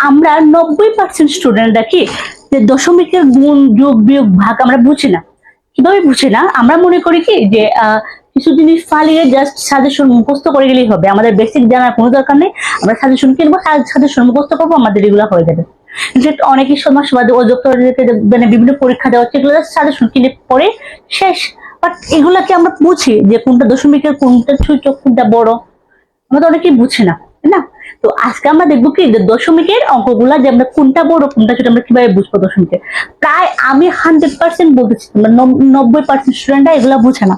আমরা 90% স্টুডেন্ট দেখি যে দশমিকের গুণ যোগ বিয়োগ ভাগ আমরা বুঝি না। কিভাবে বুঝি না? আমরা মনে করি কি যে কিছু জিনিস ফালিয়ে জাস্ট সাজেশন মুখস্থ করে গেলেই হবে, আমাদের বেসিক জানার কোনো দরকার নেই। আমরা সাজেশন কিনবো, সাজেশন মুখস্থ করবো, আমাদের এগুলো হয়ে যাবে। অনেকের সময় মানে বিভিন্ন পরীক্ষা দেওয়া হচ্ছে, এগুলো সাজেশন কিনে পড়ে শেষ। বাট এগুলাকে আমরা বুঝি যে কোনটা দশমিকের, কোনটা ছোট, কোনটা বড়, আমরা তো অনেকেই বুঝি না, তাই না? তো আজকে আমরা দেখবো কি যে দশমিকের অঙ্কগুলা যে আমরা কোনটা বড় কোনটা ছোট আমরা কিভাবে বুঝবো দশমিকে। প্রায় আমি 100% বলতেছি, 90% স্টুডেন্টরা এগুলা বুঝে না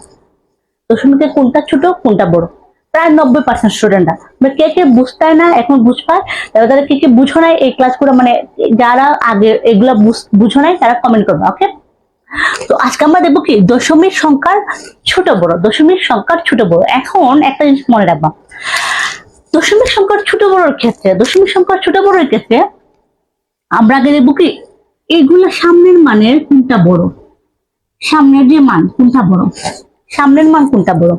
দশমিকের কোনটা ছোট কোনটা বড়। প্রায় 90% স্টুডেন্টরা, কে কে বুঝতে না এখন বুঝ পায়, তারা কে কে বুঝো নাই এই ক্লাসগুলো, মানে যারা আগে এগুলা বুঝো নাই তারা কমেন্ট করবে, ওকে? তো আজকে আমরা দেখবো কি দশমিক সংখ্যার ছোট বড়, দশমিক সংখ্যার ছোট বড়। এখন একটা জিনিস মনে রাখবা, দশমিক সংখ্যার ছোট বড়র ক্ষেত্রে, দশমিক সংখ্যার ছোট বড়ের ক্ষেত্রে আমরা আগে দেখবো কি এইগুলা সামনের মানের কোনটা বড়, সামনের যে মান কোনটা বড়, সামনের মান কোনটা বড়।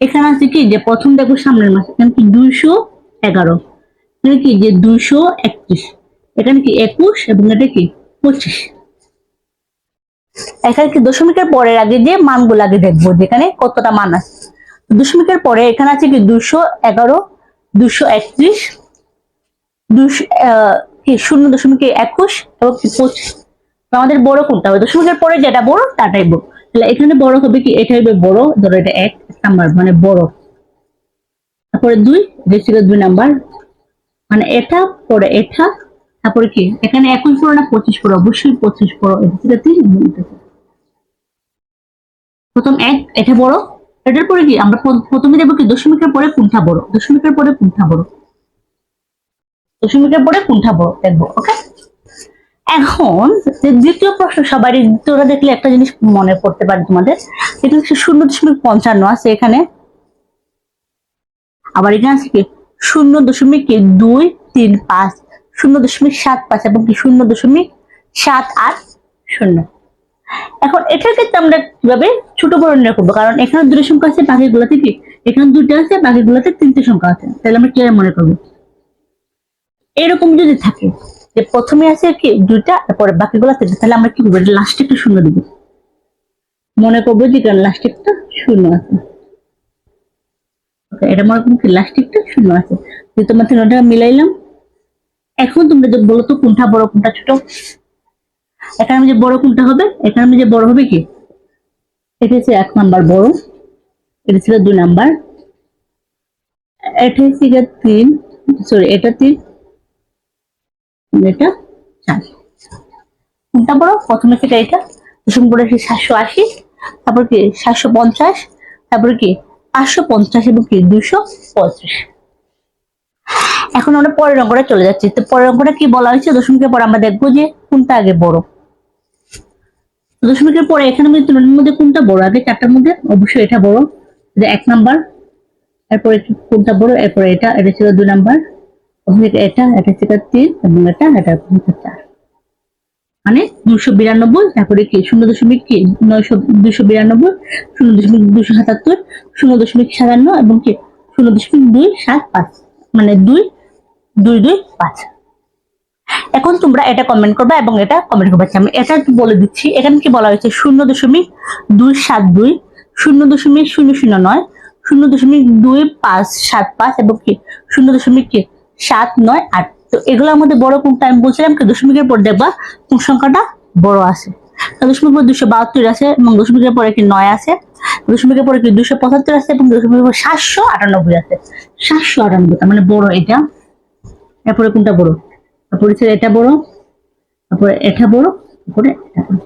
এখানে আছে কি যে প্রথম দেখো সামনের মান, এখানে কি 211, এখানে কি যে 231, এখানে কি 21 এবং এটা কি 25। এখানে কি দশমিকের পরের আগে যে মানগুলো আগে দেখবো যেখানে কতটা মান আছে। দশমিকের পরে এখানে আছে কি 211, 231, 0.21 এবং 25। আমাদের বড় কোনটা হবে? দশমিকের পরে যেটা বড় তাটাই বড়। তাহলে এখানে বড় হবে কি, এটা হবে বড়, ধরো এটা 1 নাম্বার মানে বড়, তারপরে 2, এটা ছিল 2 নাম্বার মানে এটা, পরে এটা, তারপরে কি এখানে 21 পড়ো না 25 পড়ো, অবশ্যই 25 পড়ো, এটা ছিল 3, প্রথম 1 এটা বড়। এটার পরে কি আমরা প্রথমে দেখবো কি দশমিকের পরে কোনটা বড়, দশমিকের পরে কোনটা বড়, দশমিকের পরে কোনটা বড় দেখবো, ওকে? এখন দ্বিতীয় প্রশ্ন, সবারই দ্বিতীয়টা দেখলে একটা জিনিস মনে পড়তে পারে তোমাদের, এটা হচ্ছে 0.55 আছে এখানে, আবার এখানে আছে কি 0.235, 0.75 এবং কি 0.780। এখন এটার ক্ষেত্রে আমরা কিভাবে ছোট বড় নির্ণয় করবো, কারণ এখানে দুটো সংখ্যা আছে বাকিগুলোতে কি, এখানে দুটো আছে বাকিগুলোতে 3টে সংখ্যা আছে, তাহলে আমরা কিভাবে মনে করবো? এরকম যদি থাকে যে প্রথমে আছে কি 2টা, তারপরে বাকিগুলো 3টে, তাহলে আমরা কি করবো? লাস্টে একটা শূন্য দিব, মনে করবো যে কারণ লাস্টে একটা শূন্য আছে, এটা মনে করবো কি লাস্টে একটা শূন্য আছে। তোমার 3টা মিলাইলাম। এখন তোমরা যে বলো তো কোনটা বড় কোনটা ছোট। এখানে যে বড় কোনটা হবে, এখানে যে বড় হবে কি, এটা হচ্ছে 1 নাম্বার বড়, এটা ছিল 2 নাম্বার, এটা হচ্ছে 3, সরি এটা 3, এটা 4। কোনটা বড়? প্রথমে সেটা এটা, দশম পরে 780, তারপর কি 750, তারপরে কি 550 এবং কি 235। এখন আমরা পরের অঙ্কটা চলে যাচ্ছি। তো পরের অঙ্কটা কি বলা হয়েছে, দশমিকের পর আমরা দেখবো যে কোনটা আগে বড়। দশমিকের পরে এখানে তুলনার মধ্যে কোনটা বড়, আগে 4টার মধ্যে অবশ্যই এটা বড়, যে 1 নাম্বার, এরপরে কোনটা বড়, এরপরে এটা, এটা ছিল 2 নাম্বার, এটা, এটা ছিল 3 এবং এটা 4, মানে 292, তারপরে কি 0.292, 0.277, 0.57 এবং কি 0.275, মানে 2.225। এখন তোমরা এটা কমেন্ট করবে এবং এটা কমেন্ট করবে। আমি এটা বলে দিচ্ছি, এখানে কি বলা হয়েছে 0.272, 0.009, 0.2575 এবং কি 0.798। তো এগুলোর মধ্যে বড় কোনটা আমি বলছিলাম কি দশমিকের পর দেখবা কোন সংখ্যাটা বড় আছে। দশমিকের পর 272 আছে এবং দশমিকের পরে কি 9 আছে, দশমিকের পরে কি 275 আছে এবং দশমিকের পর 798 আছে। 798 মানে বড় এটা। এরপরে কোনটা বড়, তারপরে এটা বড়, তারপরে এটা বড়, তারপরে এটা বড়।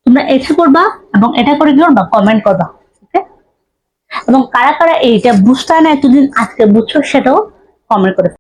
তোমরা এটা করবা এবং এটা করে কি করবা, কমেন্ট করবা, ওকে? এবং কারা কারা এইটা বুঝতে না এতদিন আজকে বুঝছো সেটাও কমেন্ট করে